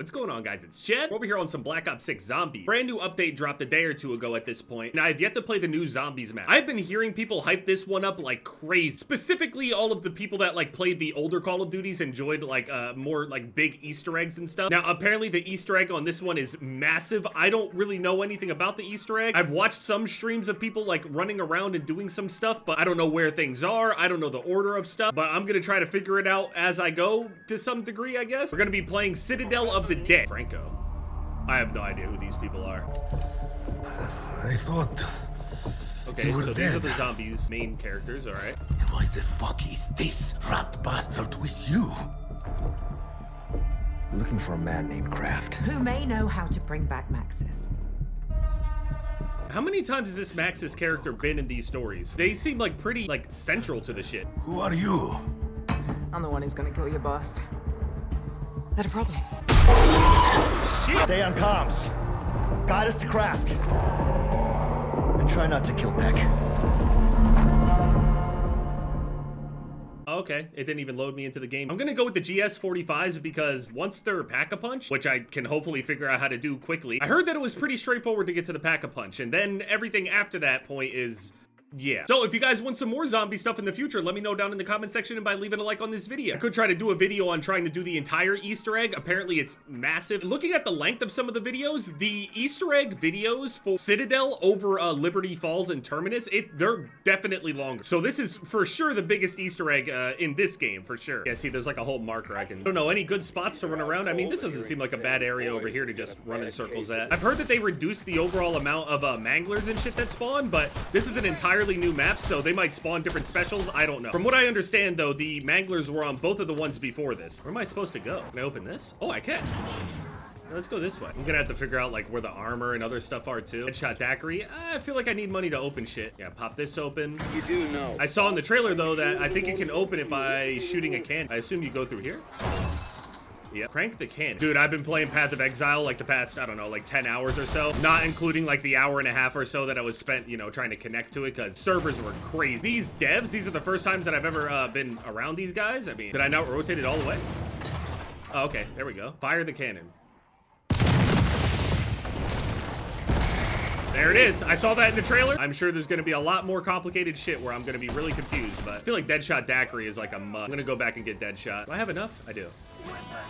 What's going on, guys? It's Chad. We're over here on some Black Ops 6 Zombies. Brand new update dropped a day or two ago at this point, and I've yet to play the new Zombies map. I've been hearing people hype this one up like crazy. Specifically, all of the people that like played the older Call of Duties enjoyed like more like big Easter eggs and stuff. Now, apparently the Easter egg on this one is massive. I don't really know anything about the Easter egg. I've watched some streams of people like running around and doing some stuff, but I don't know where things are. I don't know the order of stuff, but I'm gonna try to figure it out as I go to some degree, I guess. We're gonna be playing Citadelle of the Dead. Franco. I have no idea who these people are. I thought... Okay, so these are the zombies' main characters, alright. Why the fuck is this rat bastard with you? We're looking for a man named Kraft. Who may know how to bring back Maxis. How many times has this Maxis character been in these stories? They seem like pretty, like, central to the shit. Who are you? I'm the one who's gonna kill your boss. That a problem? Shit! Stay on comms. Guide us to Kraft. And try not to kill Beck. Okay, it didn't even load me into the game. I'm gonna go with the GS45s because once they're Pack-a-Punch, which I can hopefully figure out how to do quickly, I heard that it was pretty straightforward to get to the Pack-a-Punch, and then everything after that point is... yeah. So if you guys want some more zombie stuff in the future, let me know down in the comment section and by leaving a like on this video. I could try to do a video on trying to do the entire Easter egg. Apparently it's massive. Looking at the length of some of the videos, the Easter egg videos for Citadel over Liberty Falls and Terminus, they're definitely longer. So this is for sure the biggest Easter egg in this game, for sure. Yeah, see, there's like a whole marker I don't know, any good spots to run around? I mean, this doesn't seem like a bad area over here to just run in circles at. I've heard that they reduced the overall amount of manglers and shit that spawn, but this is an entirely new map, so they might spawn different specials. I don't know. From what I understand, though, the manglers were on both of the ones before this. Where am I supposed to go? Can I open this? Oh, I can. Let's go this way. I'm gonna have to figure out like where the armor and other stuff are too. Headshot daiquiri. I feel like I need money to open shit. Yeah, pop this open. You do know. I saw in the trailer though that I think you can open it by shooting a can. I assume you go through here. Yeah, crank the cannon. Dude, I've been playing Path of Exile like the past, I don't know, like 10 hours or so. Not including like the hour and a half or so that I was spent, you know, trying to connect to it because servers were crazy. These devs, these are the first times that I've ever been around these guys. I mean, did I not rotate it all the way? Oh, okay, there we go. Fire the cannon. There it is. I saw that in the trailer. I'm sure there's gonna be a lot more complicated shit where I'm gonna be really confused, but I feel like Deadshot Daiquiri is like a must. I'm gonna go back and get Deadshot. Do I have enough? I do.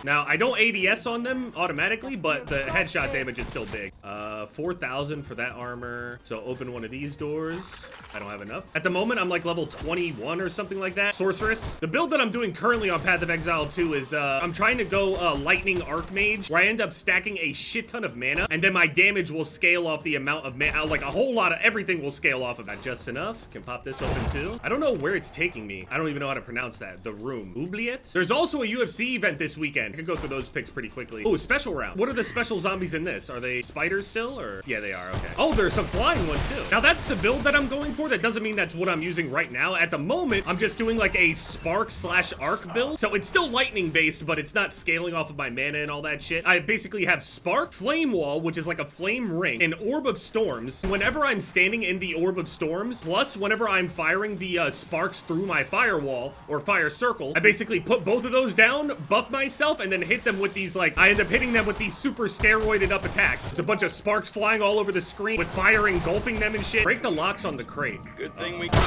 Now, I don't ADS on them automatically, but the headshot damage is still big. 4,000 for that armor. So open one of these doors. I don't have enough. At the moment, I'm like level 21 or something like that. Sorceress. The build that I'm doing currently on Path of Exile 2 is I'm trying to go Lightning Archmage, where I end up stacking a shit ton of mana, and then my damage will scale off the amount of mana. Like a whole lot of everything will scale off of that. Just enough. Can pop this open too. I don't know where it's taking me. I don't even know how to pronounce that. The room. Oubliette? There's also a UFC event this weekend. I can go through those picks pretty quickly. Oh, special round. What are the special zombies in this? Are they spiders still, or? Yeah, they are, okay. Oh, there's some flying ones too. Now that's the build that I'm going for. That doesn't mean that's what I'm using right now. At the moment, I'm just doing like a spark / arc build. So it's still lightning based, but it's not scaling off of my mana and all that shit. I basically have spark, flame wall, which is like a flame ring, an orb of storms. Whenever I'm standing in the orb of storms, plus whenever I'm firing the sparks through my firewall or fire circle, I basically put both of those down, buff myself, and then hit them with these, like, I end up hitting them with these super steroided up attacks. It's a bunch of sparks flying all over the screen with fire engulfing them and shit. Break the locks on the crate. Good thing we... Oh,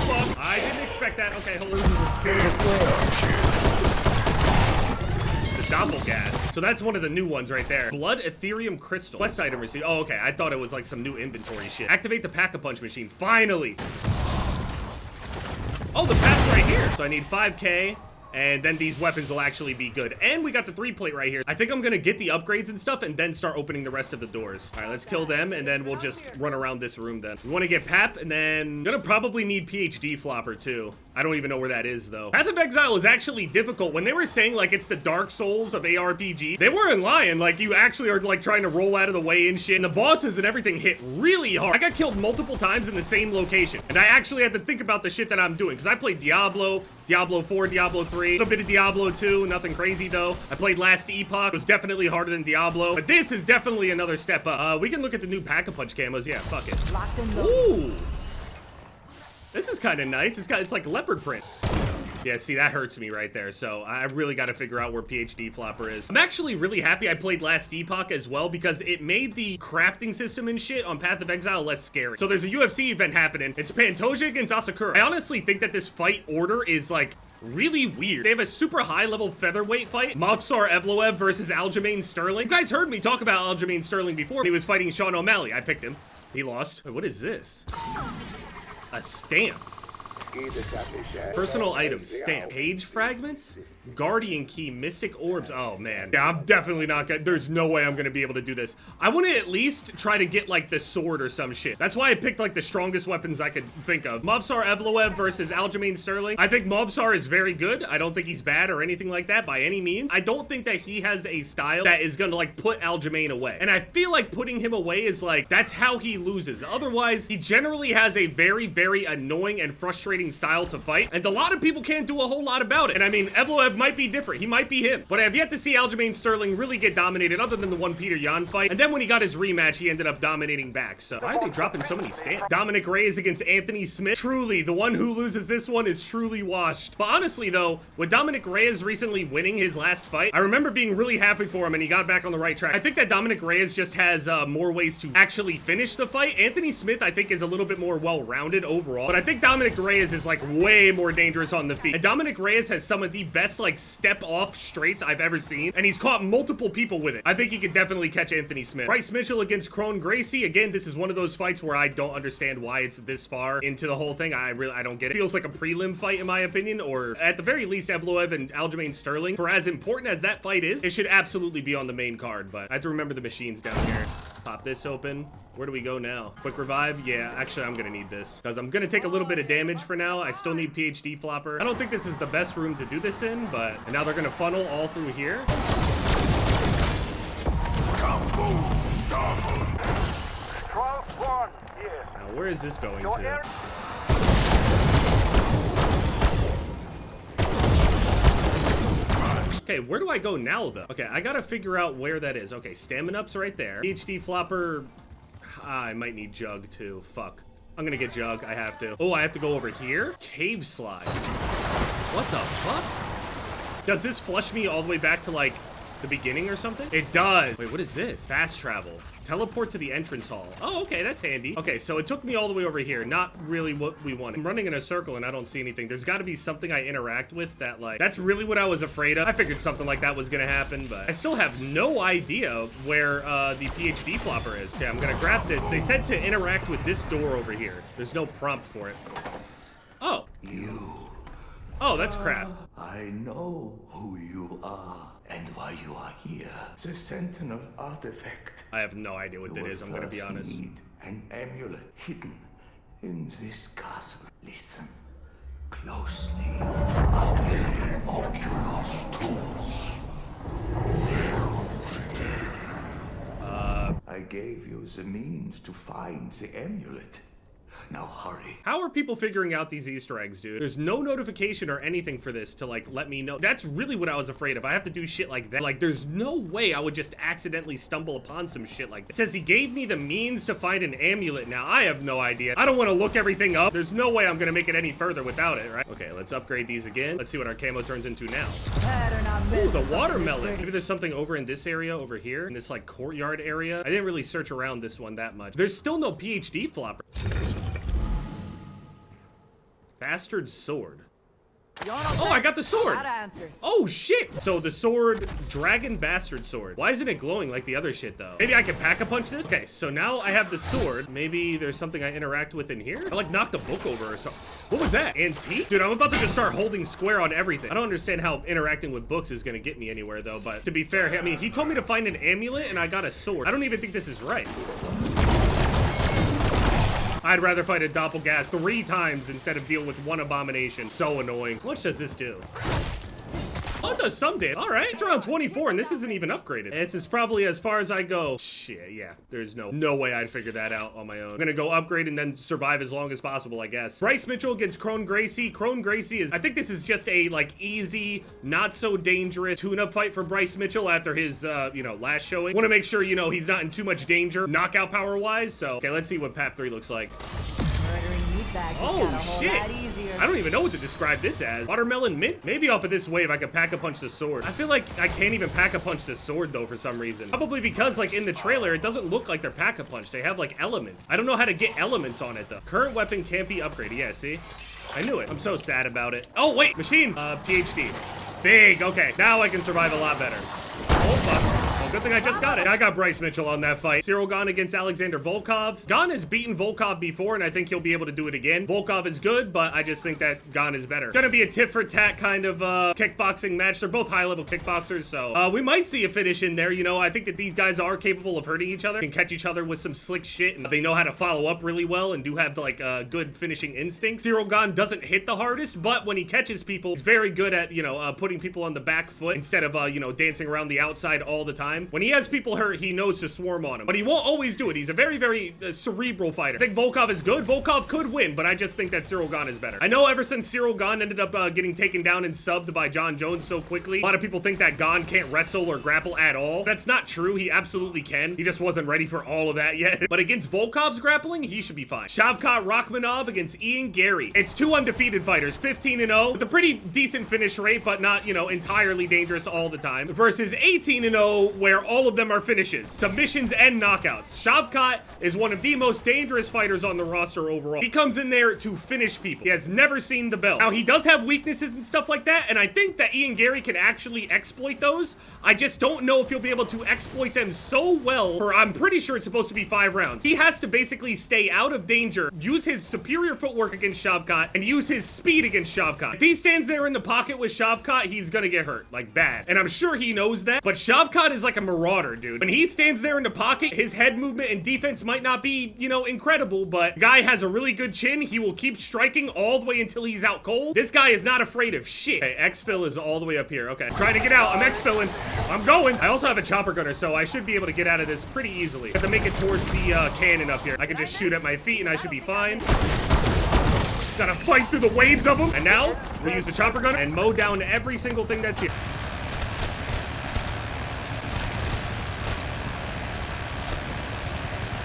fuck. I didn't expect that. Okay, hold on. The Doppelgas. So that's one of the new ones right there. Blood Ethereum Crystal. Quest item received. Oh, okay. I thought it was like some new inventory shit. Activate the Pack-a-Punch machine. Finally. Oh, the path's right here. So I need 5K, and then these weapons will actually be good. And we got the 3-plate right here. I think I'm gonna get the upgrades and stuff and then start opening the rest of the doors. All right, let's kill them, and then we'll just run around this room then. We wanna get Pap, and then gonna probably need PhD Flopper too. I don't even know where that is though. Path of Exile is actually difficult. When they were saying like it's the Dark Souls of ARPG, they weren't lying. Like you actually are like trying to roll out of the way and shit. And the bosses and everything hit really hard. I got killed multiple times in the same location. And I actually had to think about the shit that I'm doing. Because I played Diablo, Diablo 4, Diablo 3, a little bit of Diablo 2, nothing crazy though. I played Last Epoch. It was definitely harder than Diablo. But this is definitely another step up. We can look at the new Pack-a-Punch camos. Yeah, fuck it. Ooh. This is kind of nice. It's like leopard print. Yeah, see, that hurts me right there. So I really got to figure out where PhD Flopper is. I'm actually really happy I played Last Epoch as well because it made the crafting system and shit on Path of Exile less scary. So there's a UFC event happening. It's Pantoja against Asakura. I honestly think that this fight order is like really weird. They have a super high level featherweight fight. Movsar Evloev versus Aljamain Sterling. You guys heard me talk about Aljamain Sterling before. He was fighting Sean O'Malley. I picked him. He lost. Wait, what is this? A stamp. Personal items, stamp, page fragments, guardian key, mystic orbs. Oh man, yeah, I'm definitely not gonna, there's no way I'm gonna be able to do this. I want to at least try to get like the sword or some shit. That's why I picked like the strongest weapons I could think of. Movsar Evloev versus Aljamain Sterling. I think Movsar is very good. I don't think he's bad or anything like that by any means. I don't think that he has a style that is gonna like put Aljamain away. And I feel like putting him away is like, that's how he loses. Otherwise, he generally has a very, very annoying and frustrating style to fight, and a lot of people can't do a whole lot about it. And I mean, Evloev might be different. He might be him. But I have yet to see Aljamain Sterling really get dominated other than the one Peter Yan fight. And then when he got his rematch, he ended up dominating back. So why are they dropping so many stamps? Dominic Reyes against Anthony Smith. Truly, the one who loses this one is truly washed. But honestly though, with Dominic Reyes recently winning his last fight, I remember being really happy for him and he got back on the right track. I think that Dominic Reyes just has more ways to actually finish the fight. Anthony Smith, I think, is a little bit more well-rounded overall. But I think Dominic Reyes is like way more dangerous on the feet. And Dominic Reyes has some of the best like step off straights I've ever seen, and he's caught multiple people with it. I think he could definitely catch Anthony Smith. Bryce Mitchell against Crone Gracie. Again, this is one of those fights where I don't understand why it's this far into the whole thing. I don't get it. It feels like a prelim fight in my opinion, or at the very least Evloev and Aljamain Sterling. For as important as that fight is, it should absolutely be on the main card, but I have to remember the machines down here. Pop this open. Where do we go now? Quick revive? Yeah, actually, I'm gonna need this because I'm gonna take a little bit of damage for now. I still need PhD Flopper. I don't think this is the best room to do this in, but and now they're gonna funnel all through here. Now, where is this going to? Okay, where do I go now, though? Okay, I gotta figure out where that is. Okay, Stamina-up's right there. PhD Flopper. I might need Jug, too. Fuck. I'm gonna get Jug. I have to. Oh, I have to go over here? Cave slide. What the fuck? Does this flush me all the way back to, like, the beginning or something? It does. Wait, what is this? Fast travel. Teleport to the entrance hall. Oh, okay, that's handy. Okay, so it took me all the way over here. Not really what we wanted. I'm running in a circle and I don't see anything. There's got to be something I interact with that, like, that's really what I was afraid of. I figured something like that was gonna happen, but I still have no idea where the PhD Flopper is. Okay, I'm gonna grab this. They said to interact with this door over here. There's no prompt for it. Oh. Oh, that's craft. I know who you are and why you are here. The Sentinel artifact. I have no idea what that is, I'm gonna be honest. You will first need an amulet hidden in this castle. Listen closely. Our Oculus tools. I gave you the means to find the amulet. Now hurry. How are people figuring out these Easter eggs, dude? There's no notification or anything for this to, like, let me know. That's really what I was afraid of. I have to do shit like that. Like, there's no way I would just accidentally stumble upon some shit like that. It says he gave me the means to find an amulet. Now, I have no idea. I don't want to look everything up. There's no way I'm gonna make it any further without it, right? Okay, let's upgrade these again. Let's see what our camo turns into now. Ooh, the watermelon. Maybe there's something over in this area over here, in this, like, courtyard area. I didn't really search around this one that much. There's still no PhD Flopper. Bastard sword. Oh, I got the sword. Oh, shit. So the sword, dragon bastard sword. Why isn't it glowing like the other shit, though? Maybe I can pack-a-punch this? Okay, so now I have the sword. Maybe there's something I interact with in here? I, like, knocked a book over or something. What was that? Antique? Dude, I'm about to just start holding square on everything. I don't understand how interacting with books is gonna get me anywhere, though, but to be fair, I mean, he told me to find an amulet, and I got a sword. I don't even think this is right. I'd rather fight a doppelganger 3 times instead of deal with one abomination. So annoying. How much does this do? Oh, it does some damage. All right. It's around 24, and this isn't even upgraded. This is probably as far as I go. Shit, yeah. There's no way I'd figure that out on my own. I'm gonna go upgrade and then survive as long as possible, I guess. Bryce Mitchell against Crone Gracie. Crone Gracie is, I think this is just a, like, easy, not so dangerous tune-up fight for Bryce Mitchell after his, you know, last showing. Want to make sure, you know, he's not in too much danger, knockout power-wise. So, okay, let's see what PAP 3 looks like. Oh, shit. I don't even know what to describe this as. Watermelon mint? Maybe off of this wave I could pack-a-punch the sword. I feel like I can't even pack-a-punch the sword though for some reason. Probably because like in the trailer, it doesn't look like they're pack-a-punch. They have like elements. I don't know how to get elements on it though. Current weapon can't be upgraded. Yeah, see? I knew it. I'm so sad about it. Oh, wait, machine. PhD. Big, okay. Now I can survive a lot better. Oh, fuck. Well, good thing I just got it. I got Bryce Mitchell on that fight. Cyril Gahn against Alexander Volkov. Gahn has beaten Volkov before, and I think he'll be able to do it again. Volkov is good, but I just think that Gahn is better. Gonna be a tit-for-tat kind of kickboxing match. They're both high-level kickboxers, so we might see a finish in there. You know, I think that these guys are capable of hurting each other, can catch each other with some slick shit, and they know how to follow up really well and do have, like, good finishing instincts. Cyril Gahn doesn't hit the hardest, but when he catches people, he's very good at, you know, putting people on the back foot instead of, you know, dancing around the outside all the time. When he has people hurt, he knows to swarm on them, but he won't always do it. He's a very, very cerebral fighter. I think Volkov is good. Volkov could win, but I just think that Cyril Gahn is better. I know ever since Cyril Gahn ended up getting taken down and subbed by John Jones so quickly, a lot of people think that Gahn can't wrestle or grapple at all. That's not true. He absolutely can. He just wasn't ready for all of that yet. But against Volkov's grappling, he should be fine. Shavkat Rakhmonov against Ian Gary. It's two undefeated fighters, 15-0, with a pretty decent finish rate, but not, you know, entirely dangerous all the time, versus 18-0, where all of them are finishes, submissions, and knockouts. Shavkat is one of the most dangerous fighters on the roster overall. He comes in there to finish people. He has never seen the belt. Now, he does have weaknesses and stuff like that, and I think that Ian Gary can actually exploit those. I just don't know if he'll be able to exploit them so well, for I'm pretty sure it's supposed to be 5 rounds. He has to basically stay out of danger, use his superior footwork against Shavkat, and use his speed against Shavkat. If he stands there in the pocket with Shavkat, he's gonna get hurt, like bad. And I'm sure he knows that, but Shavkat is like a marauder, dude. When he stands there in the pocket, his head movement and defense might not be, you know, incredible, but the guy has a really good chin. He will keep striking all the way until he's out cold. This guy is not afraid of shit. Okay, exfil is all the way up here. Okay, trying to get out. I'm exfilling. I'm going. I also have a chopper gunner, so I should be able to get out of this pretty easily. I have to make it towards the cannon up here. I can just shoot at my feet and I should be fine. Gotta fight through the waves of them. And now, we use the chopper gunner and mow down every single thing that's here.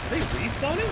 Are they respawning?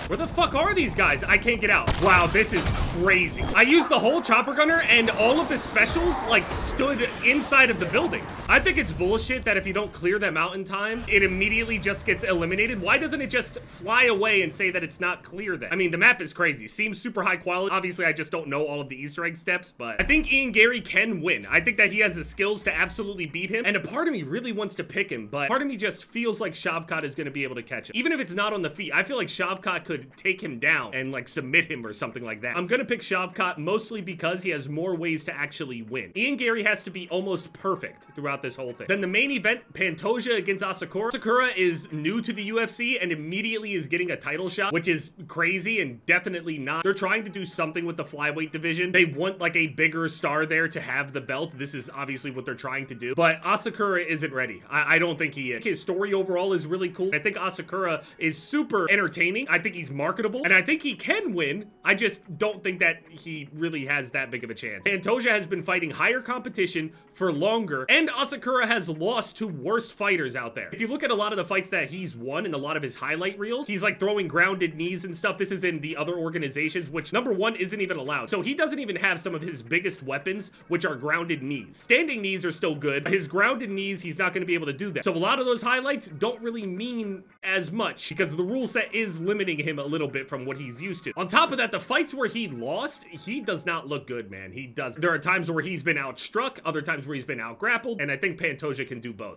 Where the fuck are these guys? I can't get out. Wow, this is crazy. I used the whole chopper gunner and all of the specials like stood inside of the buildings. I think it's bullshit that if you don't clear them out in time, it immediately just gets eliminated. Why doesn't it just fly away and say that it's not clear then? I mean, the map is crazy. Seems super high quality. Obviously, I just don't know all of the Easter egg steps, but I think Ian Gary can win. I think that he has the skills to absolutely beat him, and a part of me really wants to pick him, but part of me just feels like Shavkat is gonna be able to catch him. Even if it's not on the feet, I feel like Shavkat could take him down and like submit him or something like that. I'm gonna pick Shavkat mostly because he has more ways to actually win. Ian Gary has to be almost perfect throughout this whole thing. Then the main event, Pantoja against Asakura. Asakura is new to the UFC and immediately is getting a title shot, which is crazy and definitely not. They're trying to do something with the flyweight division. They want like a bigger star there to have the belt. This is obviously what they're trying to do, but Asakura isn't ready. I don't think he is. His story overall is really cool. I think Asakura is super entertaining. I think he's marketable, and I think he can win. I just don't think that he really has that big of a chance. Pantoja has been fighting higher competition for longer, and Asakura has lost to worst fighters out there. If you look at a lot of the fights that he's won in a lot of his highlight reels, he's like throwing grounded knees and stuff. This is in the other organizations, which number one isn't even allowed. So he doesn't even have some of his biggest weapons, which are grounded knees. Standing knees are still good. His grounded knees, he's not going to be able to do that. So a lot of those highlights don't really mean as much because the rule set is limiting him a little bit from what he's used to. On top of that, the fights where he lost, he does not look good, man. He does. There are times where he's been outstruck, other times where he's been outgrappled, and I think Pantoja can do both.